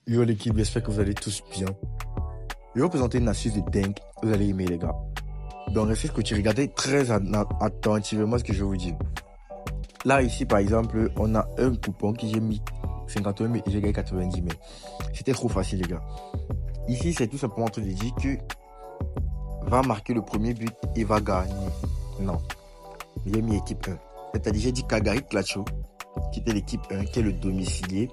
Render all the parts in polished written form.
Yo l'équipe, j'espère que vous allez tous bien. Je vais vous présenter une astuce de dingue. Vous allez aimer les gars. Donc restez scotché, regardez très attentivement ce que je vais vous dire. Là ici par exemple, on a un coupon qui j'ai mis 51 000 et j'ai gagné 90 000. C'était trop facile les gars. Ici c'est tout simplement entre les dire que va marquer le premier but et va gagner. Non. J'ai mis équipe 1. C'est-à-dire j'ai dit Kagari Clacho, qui était l'équipe 1, qui est le domicilié,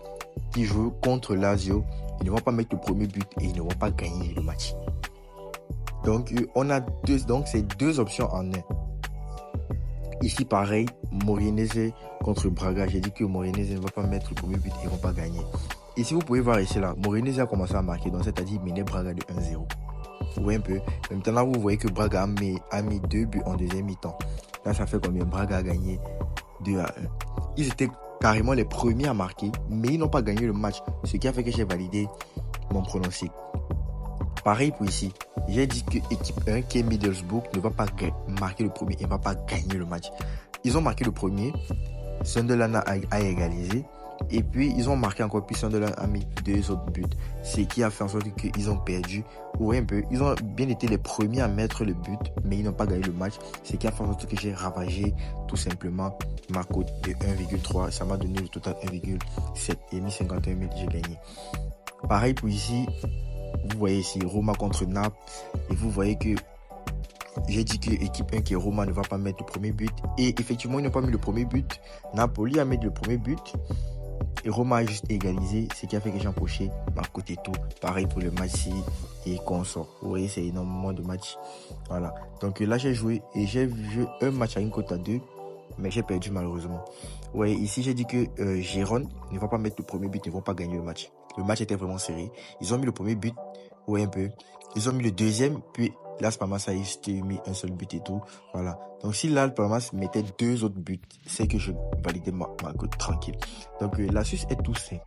qui joue contre Lazio. Ils ne vont pas mettre le premier but et ils ne vont pas gagner le match. Donc on a c'est deux options en un. Ici pareil, Morenese contre Braga. J'ai dit que Morenese ne va pas mettre le premier but et ils ne vont pas gagner. Ici vous pouvez voir ici là, Morenese a commencé à marquer, donc c'est-à-dire mener Braga de 1-0. Vous voyez un peu. Maintenant vous voyez que Braga a mis 2 buts en deuxième mi-temps. Là ça fait combien? Braga a gagné 2-1. Ils étaient carrément les premiers à marquer, mais ils n'ont pas gagné le match, ce qui a fait que j'ai validé mon pronostic. Pareil pour ici, j'ai dit que équipe 1 qui est Middlesbrough ne va pas marquer le premier et ne va pas gagner le match. Ils ont marqué le premier, Sunderland a égalisé, et puis ils ont marqué encore, puis Sunderland a mis 2 autres buts, ce qui a fait en sorte qu'ils ont perdu. Vous voyez un peu, ils ont bien été les premiers à mettre le but, mais ils n'ont pas gagné le match, ce qui a fait en sorte que j'ai ravagé tout simplement ma cote de 1,3, ça m'a donné le total 1,7 et mis 51 000, j'ai gagné. Pareil pour ici, vous voyez ici Roma contre Naples, et vous voyez que j'ai dit que l'équipe 1 qui est Roma ne va pas mettre le premier but, et effectivement ils n'ont pas mis le premier but. Napoli a mis le premier but et Roma a juste égalisé, ce qui a fait que j'ai empoché ma cote et tout. Pareil pour le match et consort. Vous voyez, c'est énormément de matchs. Voilà, donc là j'ai joué et j'ai vu un match à une cote à 2, mais j'ai perdu malheureusement. Vous voyez ici j'ai dit que Gérone ne va pas mettre le premier but, ils ne vont pas gagner le match. Le match était vraiment serré. Ils ont mis le premier but, vous voyez un peu. Ils ont mis le deuxième, puis Las Palmas a mis un seul but et tout. Voilà. Donc si Las Palmas mettait 2 autres buts, c'est que je validais ma cote tranquille. Donc l'astuce est tout simple.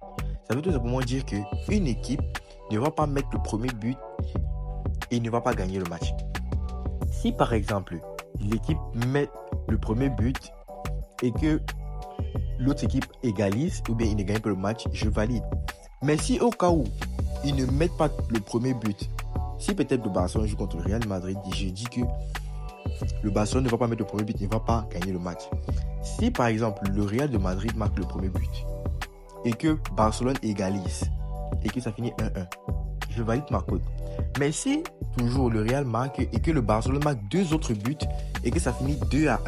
Ça veut tout simplement dire que une équipe ne va pas mettre le premier but et ne va pas gagner le match. Si par exemple l'équipe met le premier but et que l'autre équipe égalise ou bien il ne gagne pas le match, je valide. Mais si au cas où ils ne mettent pas le premier but, si peut-être le Barcelone joue contre le Real Madrid, je dis que le Barcelone ne va pas mettre le premier but, il ne va pas gagner le match. Si par exemple le Real de Madrid marque le premier but et que Barcelone égalise et que ça finit 1-1, je valide ma cote. Mais si toujours le Real marque et que le Barcelone marque 2 autres buts et que ça finit 2-1,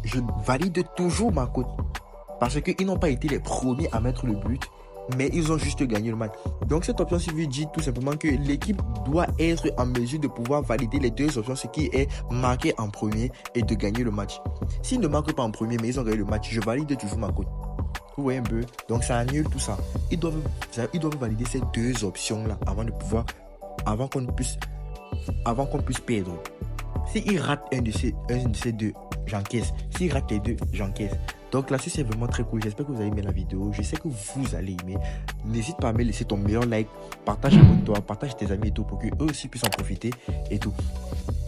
je valide toujours ma cote. Parce qu'ils n'ont pas été les premiers à mettre le but, mais ils ont juste gagné le match. Donc cette option, si vous dites tout simplement que l'équipe doit être en mesure de pouvoir valider les 2 options, ce qui est marqué en premier et de gagner le match. S'ils ne marquent pas en premier, mais ils ont gagné le match, je valide toujours ma cote. Vous voyez un peu? Donc ça annule tout ça. Ils doivent valider ces 2 options-là avant qu'on puisse perdre. S'ils ratent un de ces 2, j'encaisse. S'ils ratent les 2, j'encaisse. Donc là, c'est vraiment très cool. J'espère que vous avez aimé la vidéo. Je sais que vous allez aimer. N'hésite pas à me laisser ton meilleur like. Partage avec toi, partage tes amis et tout pour qu'eux aussi puissent en profiter et tout.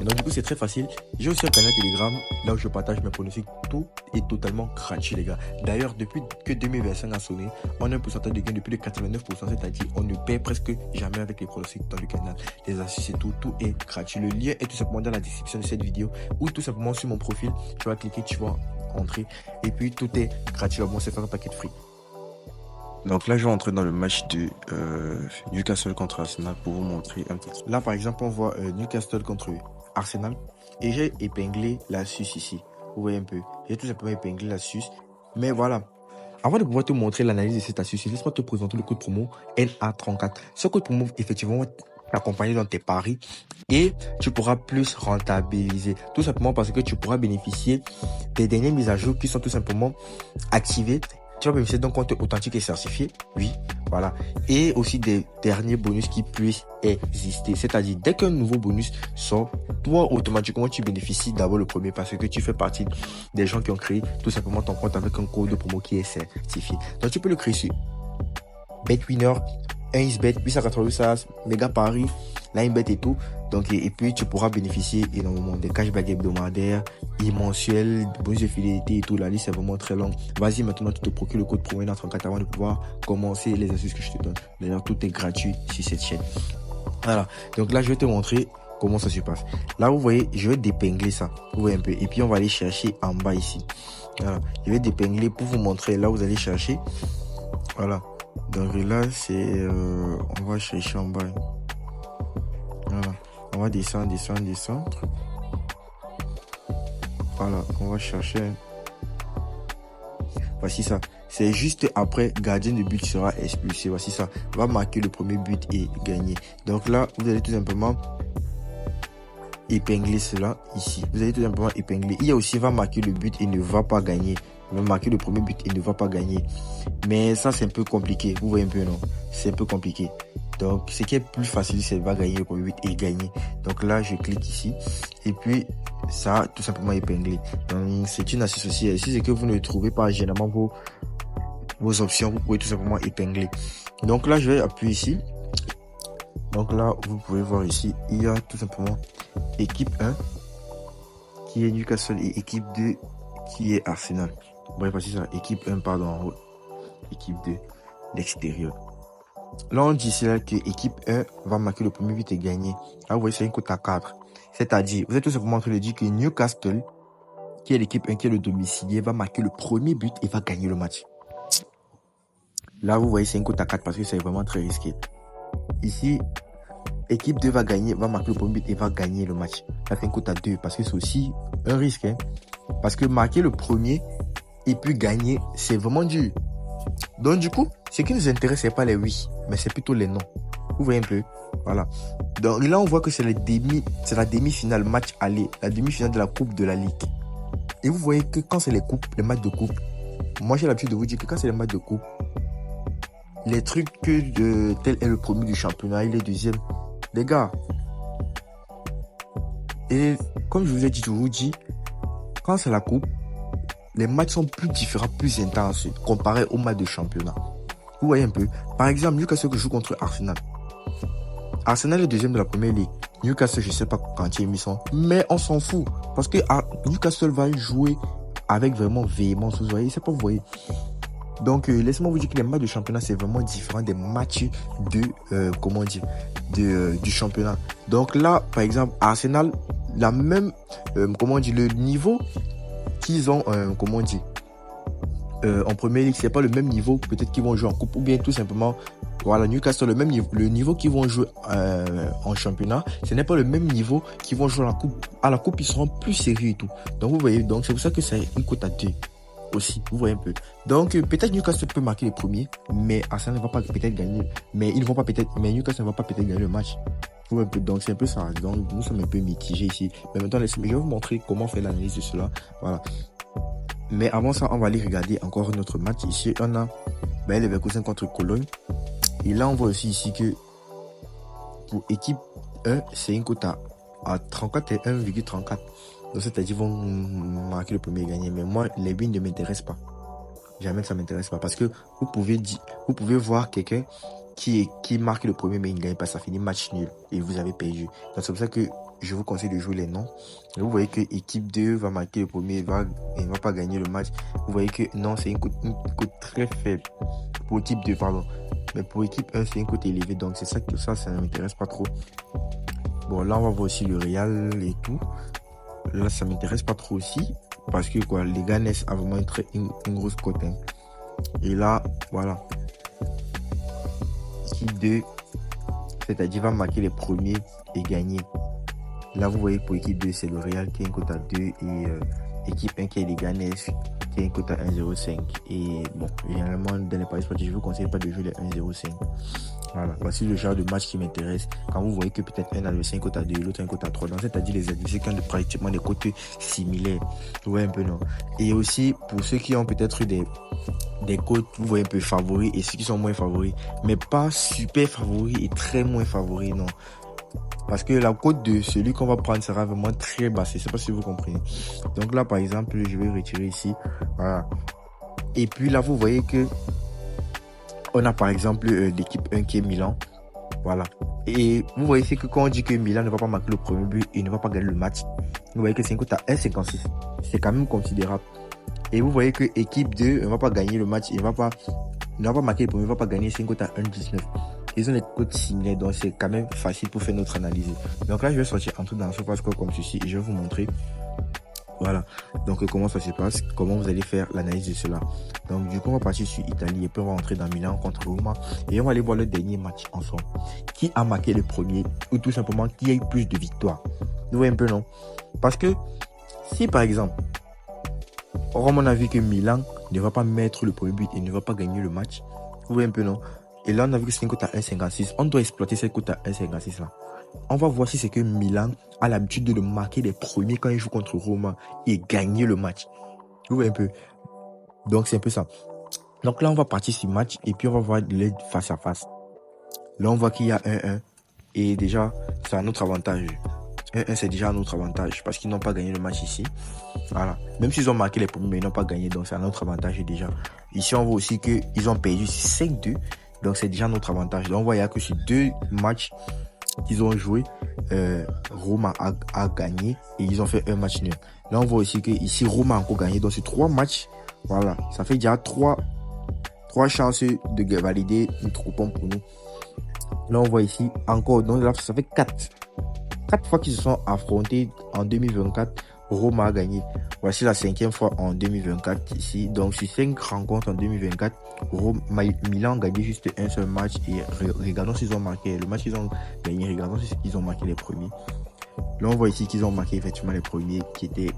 Et donc du coup, c'est très facile. J'ai aussi un canal Telegram là où je partage mes pronostics. Tout est totalement gratuit les gars. D'ailleurs, depuis que 2025 a sonné, on a un pourcentage de gain de plus de 89%. C'est-à-dire on ne perd presque jamais avec les pronostics dans le canal. Les astuces et tout est gratuit. Le lien est tout simplement dans la description de cette vidéo ou tout simplement sur mon profil. Tu vas cliquer, tu vas entrer et puis tout est gratuit. Bon, c'est faire un paquet de free. Donc là je vais entrer dans le match de Newcastle contre Arsenal pour vous montrer un petit. Là par exemple on voit Newcastle contre Arsenal et j'ai épinglé l'astuce ici. Vous voyez un peu, j'ai tout simplement épinglé l'astuce. Mais voilà, avant de pouvoir te montrer l'analyse de cette astuce, laisse-moi te présenter le code promo NA34. Ce code promo effectivement va t'accompagner dans tes paris et tu pourras plus rentabiliser, tout simplement parce que tu pourras bénéficier des dernières mises à jour qui sont tout simplement activées. Tu vas bénéficier d'un compte authentique et certifié, oui, voilà, et aussi des derniers bonus qui puissent exister. C'est-à-dire, dès qu'un nouveau bonus sort, toi, automatiquement, tu bénéficies d'abord le premier parce que tu fais partie des gens qui ont créé tout simplement ton compte avec un code de promo qui est certifié. Donc, tu peux le créer sur BetWinner, 1xBet, 888, Mega Paris, Linebet et tout. Donc, et puis, tu pourras bénéficier énormément des cashbacks hebdomadaires, mensuels, bonus de fidélité et tout. La liste est vraiment très longue. Vas-y, maintenant, tu te procures le code PROMENA34 avant de pouvoir commencer les astuces que je te donne. D'ailleurs, tout est gratuit sur cette chaîne. Voilà. Donc là, je vais te montrer comment ça se passe. Là, vous voyez, je vais dépingler ça. Vous voyez un peu. Et puis, on va aller chercher en bas ici. Voilà. Je vais dépingler pour vous montrer. Là, vous allez chercher. Voilà. Donc là, c'est... on va chercher en bas. Voilà. On va descendre. Voilà. On va chercher. Voici ça. C'est juste après, gardien de but sera expulsé. Voici ça. Va marquer le premier but et gagner. Donc là, vous allez tout simplement épingler cela ici. Vous allez tout simplement épingler. Il y a aussi va marquer le but et ne va pas gagner. Va marquer le premier but et ne va pas gagner. Mais ça, c'est un peu compliqué. Vous voyez un peu, non? C'est un peu compliqué. Donc, ce qui est plus facile, c'est va gagner le premier but et gagner. Donc là, je clique ici. Et puis, ça a tout simplement épinglé. Donc, c'est une astuce aussi. Si c'est que vous ne trouvez pas généralement vos options, vous pouvez tout simplement épingler. Donc là, je vais appuyer ici. Donc là, vous pouvez voir ici, il y a tout simplement équipe 1 qui est Newcastle et équipe 2 qui est Arsenal. Bref, voici ça. Équipe 1, pardon, en haut. Équipe 2, l'extérieur. Là, on dit là que équipe 1 va marquer le premier but et gagner. Là, vous voyez, c'est une cote à 4. C'est-à-dire, vous êtes tout simplement en train de dire que Newcastle, qui est l'équipe 1, qui est le domicilié, va marquer le premier but et va gagner le match. Là, vous voyez, c'est une cote à 4 parce que c'est vraiment très risqué. Ici, équipe 2 va marquer le premier but et va gagner le match. Là, c'est une cote à 2 parce que c'est aussi un risque. Hein. Parce que marquer le premier et puis gagner, c'est vraiment dur. Donc, du coup, ce qui nous intéresse, c'est pas les oui, mais c'est plutôt les non. Vous voyez un peu? Voilà. Donc là, on voit que c'est la demi-finale match aller, la demi-finale de la Coupe de la Ligue. Et vous voyez que quand c'est les matchs de coupe, moi j'ai l'habitude de vous dire que quand c'est les matchs de coupe, les trucs que tel est le premier du championnat, il est deuxième. Les gars, et comme je vous ai dit, je vous dis, quand c'est la coupe, les matchs sont plus différents, plus intenses comparés aux matchs de championnat. Vous voyez un peu. Par exemple, Newcastle que joue contre Arsenal. Arsenal est deuxième de la première ligue. Newcastle, je ne sais pas quand ils sont, mais on s'en fout. Parce que Newcastle va jouer avec vraiment véhémence. Vous voyez, c'est pas vous voyez. Donc, laissez-moi vous dire que les matchs de championnat, c'est vraiment différent des matchs du championnat. Donc là, par exemple, Arsenal, la même, le niveau qu'ils ont, en première ligue, c'est pas le même niveau peut-être qu'ils vont jouer en coupe ou bien tout simplement, voilà, Newcastle, le niveau qu'ils vont jouer en championnat, ce n'est pas le même niveau qu'ils vont jouer à la coupe. À la coupe, ils seront plus sérieux et tout. Donc, vous voyez, donc c'est pour ça que c'est une cote à 2. Aussi, vous voyez un peu. Donc, peut-être Newcastle peut marquer les premiers, mais Arsenal ne va pas peut-être gagner. Mais Newcastle ne va pas peut-être gagner le match. Vous voyez un peu. Donc, c'est un peu ça. Donc, nous sommes un peu mitigés ici. Mais maintenant, je vais vous montrer comment faire l'analyse de cela. Voilà. Mais avant ça, on va aller regarder encore notre match. Ici, on a Bayer Leverkusen contre Cologne. Et là, on voit aussi ici que pour équipe 1, c'est une cote à 34 et 1,34. Donc, c'est-à-dire qu'ils vont marquer le premier et gagner. Mais moi, les wins ne m'intéressent pas. Jamais ça ne m'intéresse pas. Parce que vous pouvez voir quelqu'un qui marque le premier mais il ne gagne pas. Ça finit match nul et vous avez perdu. Donc, c'est pour ça que je vous conseille de jouer les noms. Et vous voyez que équipe 2 va marquer le premier et ne va pas gagner le match. Vous voyez que non, c'est une cote très faible. Pour équipe 2, pardon. Mais pour équipe 1, c'est une cote élevée. Donc, c'est ça que ça ne m'intéresse pas trop. Bon, là, on va voir aussi le Real et tout. Là, ça m'intéresse pas trop aussi. Parce que quoi, les Ganes a vraiment une grosse cote. Hein. Et là, voilà. Équipe 2, c'est-à-dire va marquer les premiers et gagner. Là, vous voyez pour équipe 2, c'est le Real qui a une cote à 2 et équipe 1 qui est les Ganes qui a une cote à 1,05. Et bon, généralement, dans les paris sportifs, je vous conseille pas de jouer les 1,05. Voilà, voici le genre de match qui m'intéresse. Quand vous voyez que peut-être un a le 5 cote à 2, l'autre a une cote à 3. Donc, c'est-à-dire les adversaires qui ont pratiquement des cotes similaires. Vous voyez un peu, non? Et aussi, pour ceux qui ont peut-être des cotes, vous voyez un peu favoris et ceux qui sont moins favoris. Mais pas super favoris et très moins favoris, non. Parce que la cote de celui qu'on va prendre sera vraiment très basse. Je ne sais pas si vous comprenez. Donc là, par exemple, je vais retirer ici. Voilà. Et puis là, vous voyez que on a par exemple l'équipe 1 qui est Milan. Voilà. Et vous voyez, c'est que quand on dit que Milan ne va pas marquer le premier but et ne va pas gagner le match, vous voyez que c'est une cote à 1,56. C'est quand même considérable. Et vous voyez que équipe 2 ne va pas gagner le match, il ne va pas marquer le premier, il ne va pas gagner, c'est une cote à 1,19. Ils ont des cotes similaires, donc c'est quand même facile pour faire notre analyse. Donc là, je vais sortir un truc dans ce passe comme ceci et je vais vous montrer. Voilà. Donc comment ça se passe, comment vous allez faire l'analyse de cela. Donc du coup, on va partir sur Italie et puis on va entrer dans Milan contre Roma et on va aller voir le dernier match ensemble. Qui a marqué le premier ou tout simplement qui a eu plus de victoires. Vous voyez un peu, non? Parce que si par exemple, Roma on a vu que Milan ne va pas mettre le premier but et ne va pas gagner le match. Vous voyez un peu, non? Et là, on a vu que c'est une cote à 1,56. On doit exploiter cette cote à 1,56 là. On va voir si c'est que Milan a l'habitude de le marquer les premiers quand il joue contre Roma et gagner le match. Vous voyez un peu. Donc, c'est un peu ça. Donc là, on va partir sur match et puis on va voir les face à face. Là, on voit qu'il y a 1-1 et déjà, c'est un autre avantage. 1-1, c'est déjà un autre avantage parce qu'ils n'ont pas gagné le match ici. Voilà. Même s'ils ont marqué les premiers, mais ils n'ont pas gagné. Donc, c'est un autre avantage déjà. Ici, on voit aussi qu'ils ont perdu 5-2. Donc, c'est déjà notre avantage. Donc, on voit que sur 2 matchs qu'ils ont joué, Roma a gagné et ils ont fait un match nul. Là, on voit aussi que ici Roma a encore gagné. Donc, sur 3 matchs, voilà, ça fait déjà 3 chances de valider notre coupon pour nous. Là, on voit ici encore, donc là, ça fait 4 fois qu'ils se sont affrontés en 2024. Roma a gagné. Voici la 5e fois en 2024 ici. Donc, sur 5 rencontres en 2024, Milan a gagné juste un seul match. Et regardons s'ils ont marqué le match qu'ils ont gagné. Regardons s'ils ont marqué les premiers. Là, on voit ici qu'ils ont marqué effectivement les premiers qui étaient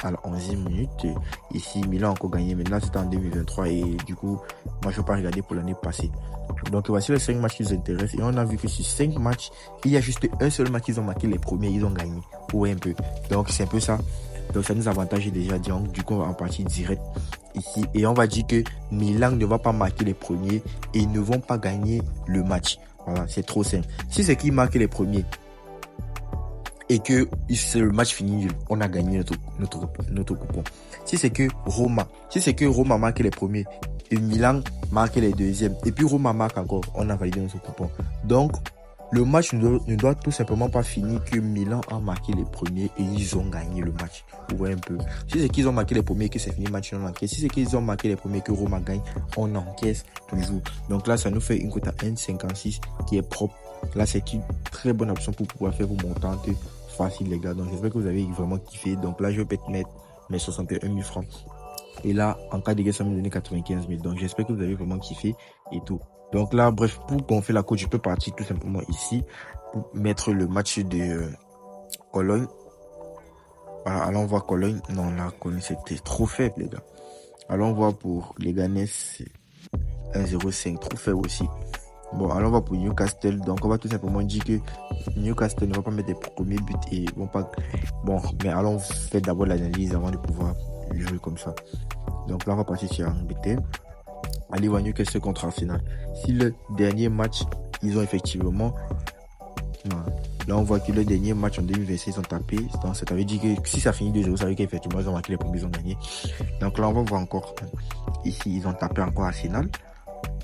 à la 11e minute. Ici, Milan a encore gagné. Mais là, c'était en 2023. Et du coup, moi, je ne vais pas regarder pour l'année passée. Donc, voici les 5 matchs qui nous intéressent. Et on a vu que sur 5 matchs, il y a juste un seul match qu'ils ont marqué les premiers. Ils ont gagné. Ouais, un peu. Donc, c'est un peu ça. Donc, ça nous avantage déjà. Donc, du coup, on va en partir direct ici. Et on va dire que Milan ne va pas marquer les premiers et ils ne vont pas gagner le match. Voilà, c'est trop simple. Si c'est qui marque les premiers et que c'est le match fini, on a gagné notre coupon. Si c'est que Roma marque les premiers et Milan marque les deuxièmes et puis Roma marque encore, on a validé notre coupon. Donc, le match ne doit tout simplement pas finir que Milan a marqué les premiers et ils ont gagné le match. Vous voyez un peu. Si c'est qu'ils ont marqué les premiers et que c'est fini le match, on encaisse. Si c'est qu'ils ont marqué les premiers et que Roma gagne, on encaisse toujours. Donc là, ça nous fait une cote à 1,56 qui est propre. Là, c'est une très bonne option pour pouvoir faire vos montantes faciles, les gars. Donc, j'espère que vous avez vraiment kiffé. Donc là, je vais peut-être mettre mes 61 000 francs. Et là, en cas de gain, ça me donne 95 000. Donc, j'espère que vous avez vraiment kiffé et tout. Donc là, bref, pour gonfler la cote, je peux partir tout simplement ici pour mettre le match de Cologne. Voilà, allons voir Cologne. Non, là, Cologne, c'était trop faible, les gars. Allons voir pour les Ganes, c'est 1,05, trop faible aussi. Bon, allons voir pour Newcastle. Donc, on va tout simplement dire que Newcastle ne va pas mettre des premiers buts et vont pas. Bon, mais allons faire d'abord l'analyse avant de pouvoir jouer comme ça. Donc là, on va partir sur Angleterre. Allez voir Newcastle contre Arsenal. Si le dernier match, ils ont effectivement... Non. Là, on voit que le dernier match en 2026, ils ont tapé. Donc, ça veut dire que si ça finit 2-0, ça veut dire qu'effectivement, ils ont marqué les premiers, ils ont gagné. Donc là, on va voir encore. Ici, ils ont tapé encore Arsenal.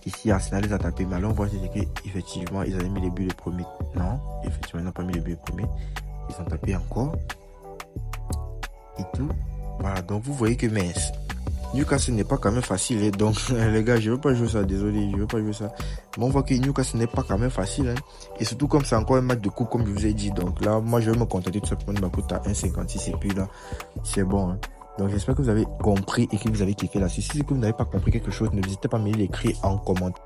Ici, Arsenal les a tapé. Mais là, on voit qu'effectivement, ils avaient mis les buts les premiers. Non, effectivement, ils n'ont pas mis les buts les premiers. Ils ont tapé encore. Et tout. Voilà, donc vous voyez que Newcastle n'est pas quand même facile. Hein. Donc, les gars, je ne veux pas jouer ça. Désolé, je ne veux pas jouer ça. Mais on voit que Newcastle n'est pas quand même facile. Hein. Et surtout, comme c'est encore un match de coupe, comme je vous ai dit. Donc là, moi, je vais me contenter tout simplement de ma cote à 1,56. Et puis là, c'est bon. Hein. Donc, j'espère que vous avez compris et que vous avez kiffé là. Si vous n'avez pas compris quelque chose, n'hésitez pas à me l'écrire en commentaire.